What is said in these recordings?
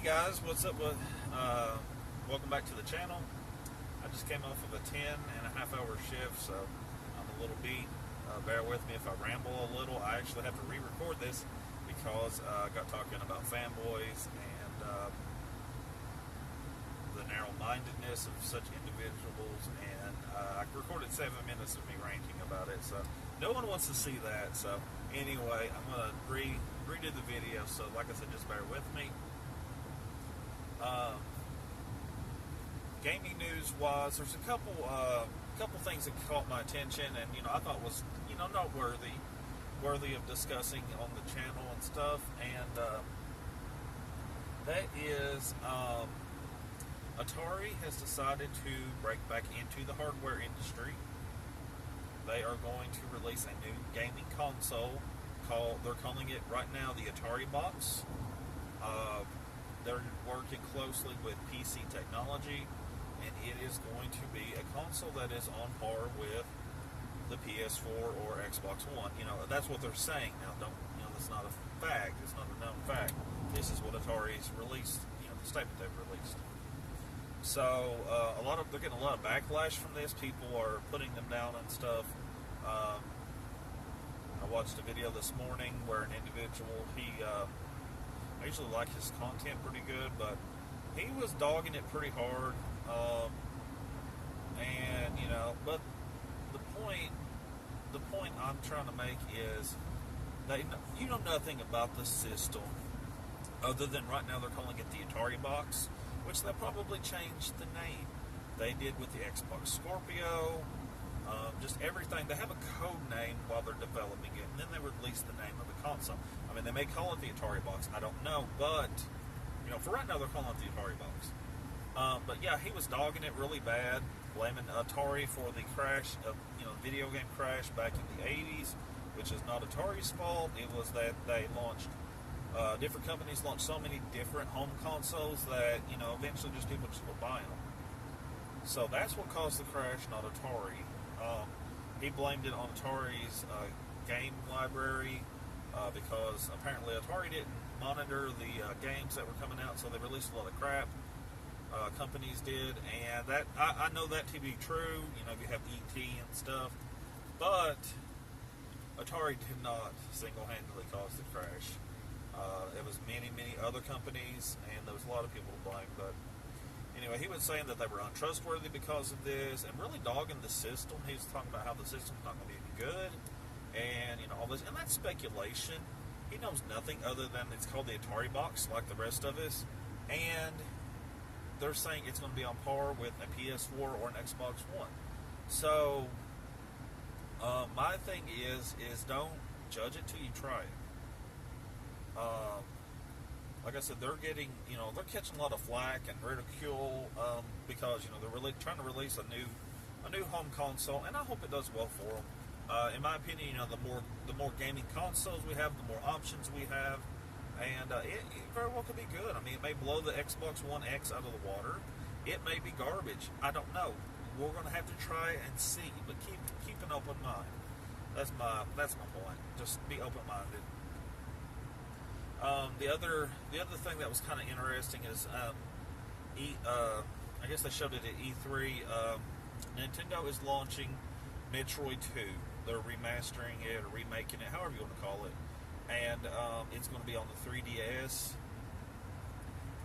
Guys, what's up with welcome back to the channel. I just came off of a 10.5 hour shift, so I'm a little beat. Bear with me if I ramble a little. I actually have to re-record this because I got talking about fanboys and the narrow-mindedness of such individuals, and I recorded 7 minutes of me ranting about it, so no one wants to see that. So anyway, I'm going to redo the video, so like I said, just bear with me. Gaming news wise, there's a couple things that caught my attention, and I thought was worthy of discussing on the channel and stuff. And that is Atari has decided to break back into the hardware industry. They are going to release a new gaming console they're calling it right now the Atari box. They're working closely with PC technology, and it is going to be a console that is on par with the PS4 or Xbox One. That's what they're saying now. That's not a fact. It's not a known fact. This is what Atari's released. The statement they've released. So they're getting a lot of backlash from this. People are putting them down and stuff. I watched a video this morning where an individual, I usually like his content pretty good, but he was dogging it pretty hard. But the point I'm trying to make is you know nothing about the system other than right now they're calling it the Atari box, which they'll probably change the name. They did with the Xbox Scorpio. Just everything. They have a code name while they're developing it, and then they release the name of the console. I mean, they may call it the Atari box. I don't know, but for right now, they're calling it the Atari box. But yeah, he was dogging it really bad, blaming Atari for the crash of video game crash back in the '80s, which is not Atari's fault. It was that they launched different companies launched so many different home consoles that eventually just people just were buying them. So that's what caused the crash, not Atari. He blamed it on Atari's game library because apparently Atari didn't monitor the games that were coming out, so they released a lot of crap. Companies did, and that I know that to be true. You have ET and stuff, but Atari did not single-handedly cause the crash. It was many other companies, and there was a lot of people to blame, but anyway, he was saying that they were untrustworthy because of this, and really dogging the system. He was talking about how the system's not going to be any good, and all this. And that's speculation. He knows nothing other than it's called the Atari box, like the rest of us, and they're saying it's going to be on par with a PS4 or an Xbox One. So, my thing is don't judge it till you try it. Like I said, they're getting, they're catching a lot of flack and ridicule because they're really trying to release a new home console, and I hope it does well for them. In my opinion, the more gaming consoles we have, the more options we have, and it very well could be good. I mean, it may blow the Xbox One X out of the water. It may be garbage. I don't know. We're going to have to try and see, but keep an open mind. That's my point. Just be open-minded. The other thing that was kind of interesting is I guess they showed it at E3. Nintendo is launching Metroid 2. They're remastering it or remaking it, however you want to call it, and it's going to be on the 3DS.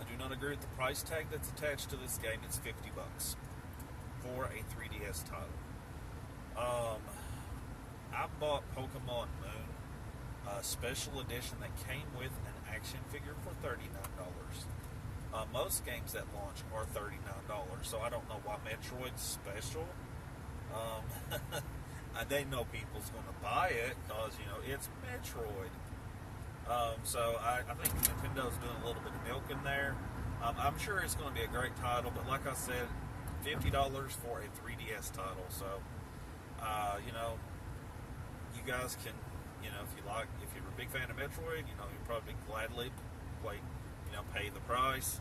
I do not agree with the price tag that's attached to this game. It's $50 for a 3DS title. I bought Pokemon Moon. Special edition that came with an action figure for $39. Most games that launch are $39, so I don't know why Metroid's special. They know people's going to buy it because it's Metroid. So I think Nintendo's doing a little bit of milk in there. I'm sure it's going to be a great title, but like I said, $50 for a 3DS title. So you guys can. If you're a big fan of Metroid, you'll probably gladly pay the price.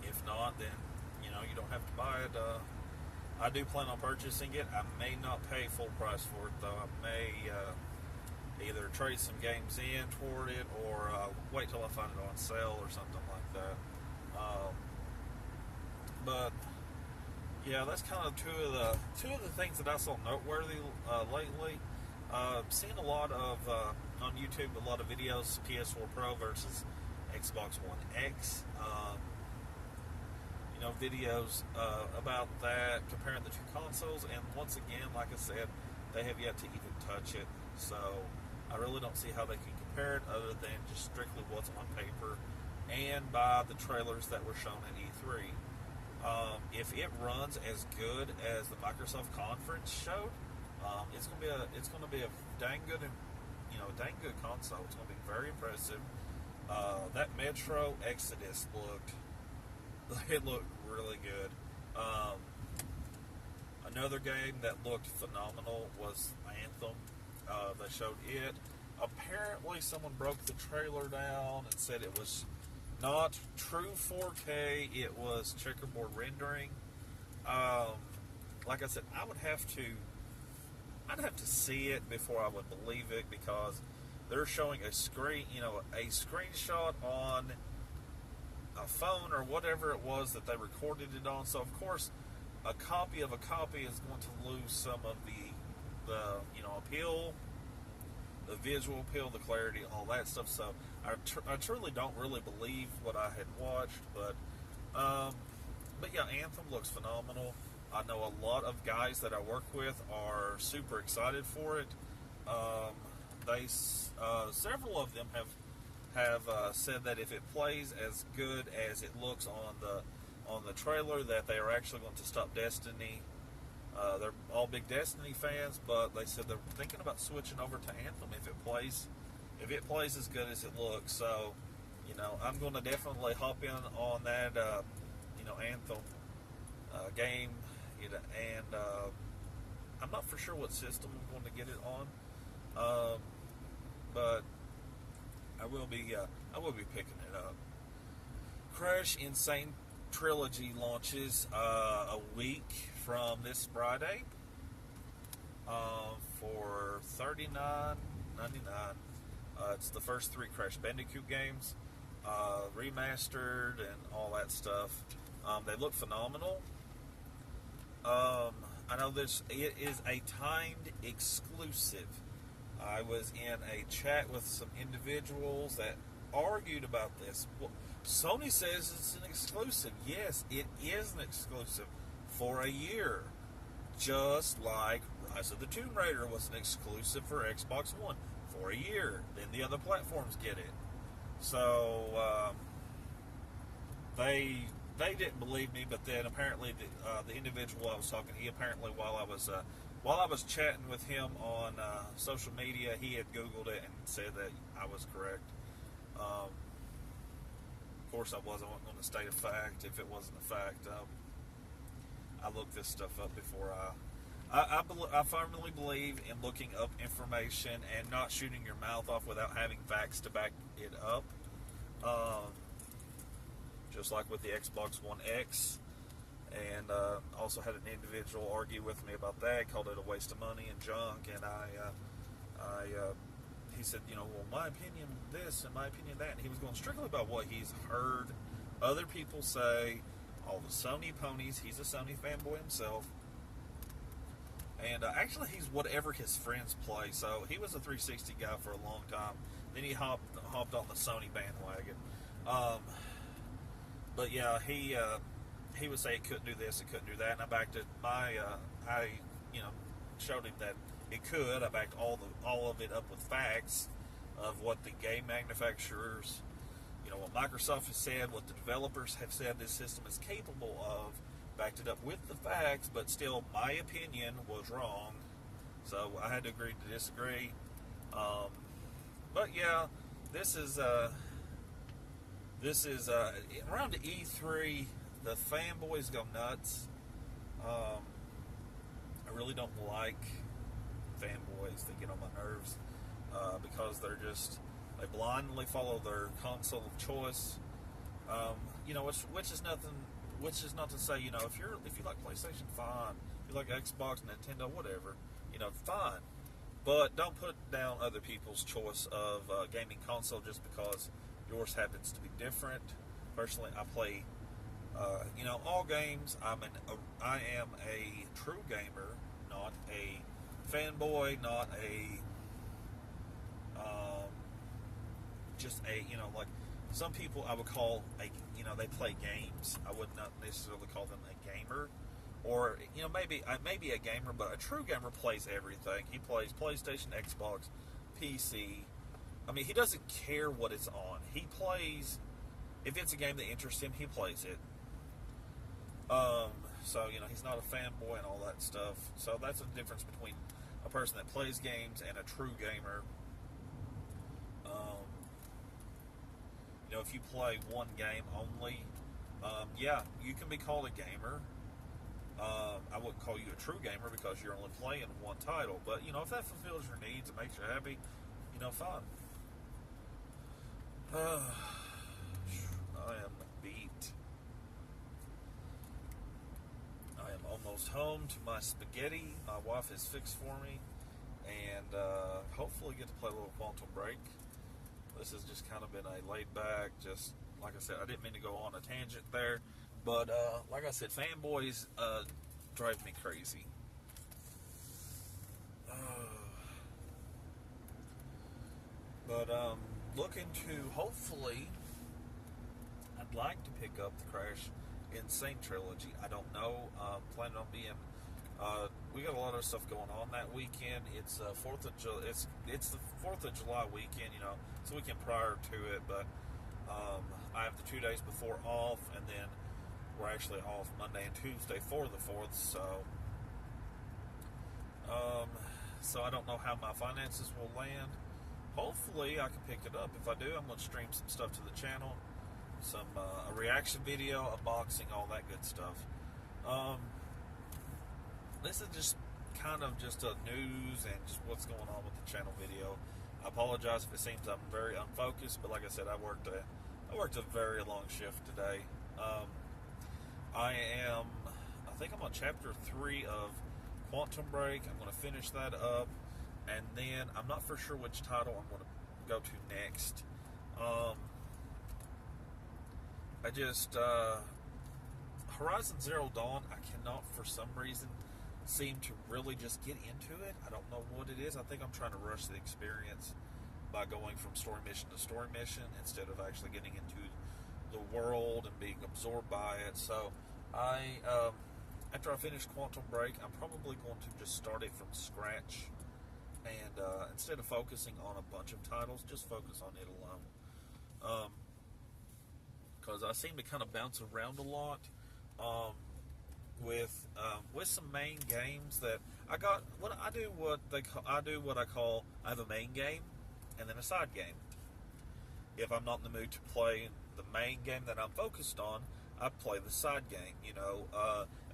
If not, then you don't have to buy it. I do plan on purchasing it. I may not pay full price for it, though. I may either trade some games in toward it or wait till I find it on sale or something like that. But yeah, that's kind of two of the things that I saw noteworthy lately. Seen a lot of on YouTube, a lot of videos, PS4 Pro versus Xbox One X. Videos about that, comparing the two consoles, and once again, like I said, they have yet to even touch it. So I really don't see how they can compare it other than just strictly what's on paper and by the trailers that were shown at E3. If it runs as good as the Microsoft conference showed, it's going to be a dang good, dang good console. It's going to be very impressive. That Metro Exodus looked really good. Another game that looked phenomenal was Anthem. They showed it. Apparently, someone broke the trailer down and said it was not true 4K. It was checkerboard rendering. Like I said, I'd have to see it before I would believe it, because they're showing a screenshot on a phone or whatever it was that they recorded it on. So of course, a copy of a copy is going to lose some of the appeal, the visual appeal, the clarity, all that stuff. So I truly don't really believe what I had watched, but yeah, Anthem looks phenomenal. I know a lot of guys that I work with are super excited for it. Several of them have said that if it plays as good as it looks on the trailer, that they are actually going to stop Destiny. They're all big Destiny fans, but they said they're thinking about switching over to Anthem if it plays as good as it looks. So, I'm going to definitely hop in on that, Anthem game, and I'm not for sure what system I'm going to get it on, but I will be picking it up. Crash Insane Trilogy launches a week from this Friday for $39.99. It's the first 3 Crash Bandicoot games, remastered and all that stuff. They look phenomenal. I know it is a timed exclusive. I was in a chat with some individuals that argued about this. Well, Sony says it's an exclusive. Yes, it is an exclusive for a year. Just like Rise of the Tomb Raider was an exclusive for Xbox One for a year. Then the other platforms get it. So they didn't believe me, but then apparently the individual I was talking to, he apparently while I was chatting with him on social media, he had Googled it and said that I was correct. Of course, I wasn't going to state a fact if it wasn't a fact. I looked this stuff up before I firmly believe in looking up information and not shooting your mouth off without having facts to back it up. Just like with the Xbox One X. And also had an individual argue with me about that, called it a waste of money and junk, and he said, well, my opinion this and my opinion that, and he was going strictly about what he's heard other people say, all the Sony ponies. He's a Sony fanboy himself, and actually he's whatever his friends play, so he was a 360 guy for a long time, then he hopped on the Sony bandwagon, but yeah, he would say it couldn't do this, it couldn't do that, and I backed it. I showed him that it could. I backed all of it up with facts of what the game manufacturers, what Microsoft has said, what the developers have said this system is capable of. Backed it up with the facts, but still, my opinion was wrong. So I had to agree to disagree. But yeah, this is around the E3. The fanboys go nuts. I really don't like fanboys. They get on my nerves because they blindly follow their console of choice. Which is nothing. Which is not to say, if you like PlayStation, fine. If you like Xbox, Nintendo, whatever, fine. But don't put down other people's choice of gaming console just because yours happens to be different. Personally, I play, all games. I am a true gamer, not a fanboy, not a, just a, like some people I would call they play games. I would not necessarily call them a gamer. Or, maybe a gamer, but a true gamer plays everything. He plays PlayStation, Xbox, PC. I mean, he doesn't care what it's on. He plays, if it's a game that interests him, he plays it. So, he's not a fanboy and all that stuff. So that's the difference between a person that plays games and a true gamer. If you play one game only, you can be called a gamer. I wouldn't call you a true gamer because you're only playing one title. But, if that fulfills your needs and makes you happy, fine. I am beat. I am almost home to my spaghetti. My wife has fixed for me. And hopefully get to play a little Quantum Break. This has just kind of been a laid back, just, like I said, I didn't mean to go on a tangent there. But, like I said, fanboys drive me crazy. But, looking to, hopefully, I'd like to pick up the Crash Insane trilogy. I don't know. Planning on being, we got a lot of stuff going on that weekend. It's 4th of July. It's the 4th of July weekend, it's the weekend prior to it, but I have the 2 days before off, and then we're actually off Monday and Tuesday for the 4th, so I don't know how my finances will land. Hopefully I can pick it up. If I do, I'm going to stream some stuff to the channel, a reaction video, unboxing, all that good stuff. This is just kind of just a news and just what's going on with the channel video. I apologize if it seems I'm very unfocused, but like I said, I worked a very long shift today. I think I'm on chapter 3 of Quantum Break. I'm going to finish that up, and then I'm not for sure which title I'm going to go to next. Horizon Zero Dawn, I cannot for some reason seem to really just get into it. I don't know what it is. I think I'm trying to rush the experience by going from story mission to story mission instead of actually getting into the world and being absorbed by it. So after I finish Quantum Break, I'm probably going to just start it from scratch, and instead of focusing on a bunch of titles, just focus on it alone. Because I seem to kind of bounce around a lot with some main games that I got. I have a main game and then a side game. If I'm not in the mood to play the main game that I'm focused on, I play the side game. And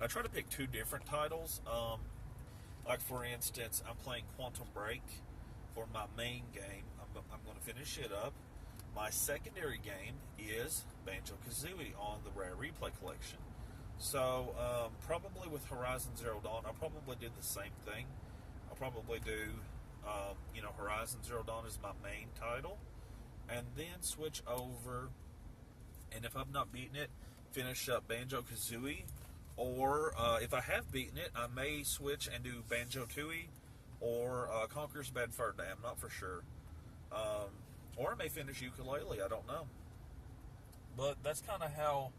I try to pick 2 different titles. Like for instance, I'm playing Quantum Break for my main game. I'm going to finish it up. My secondary game is Banjo-Kazooie on the Rare Replay Collection. So, probably with Horizon Zero Dawn, I'll probably do the same thing. I'll probably do, Horizon Zero Dawn is my main title, and then switch over, and if I've not beaten it, finish up Banjo-Kazooie, or if I have beaten it, I may switch and do Banjo-Tooie, or Conker's Bad Fur Day. I'm not for sure. Or I may finish Ukulele, I don't know. But that's kind of how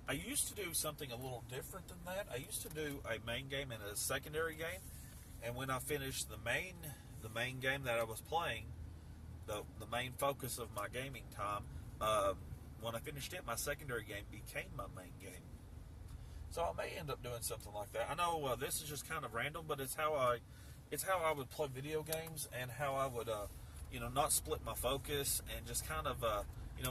I used to do something a little different than that. I used to do a main game and a secondary game, and when I finished the main game that I was playing, the main focus of my gaming time, when I finished it, my secondary game became my main game. So I may end up doing something like that. I know this is just kind of random, but it's how I would play video games, and how I would not split my focus, and just kind of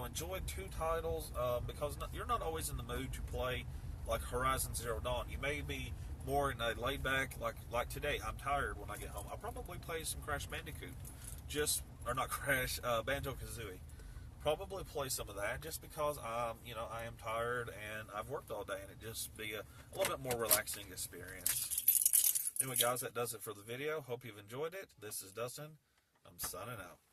enjoy 2 titles, because you're not always in the mood to play like Horizon Zero Dawn. You may be more in a laid back, like today. I'm tired when I get home. I'll probably play some Crash Bandicoot, Banjo-Kazooie. Probably play some of that just because I am tired and I've worked all day, and it just be a little bit more relaxing experience. Anyway, guys, that does it for the video. Hope you've enjoyed it. This is Dustin. I'm signing out.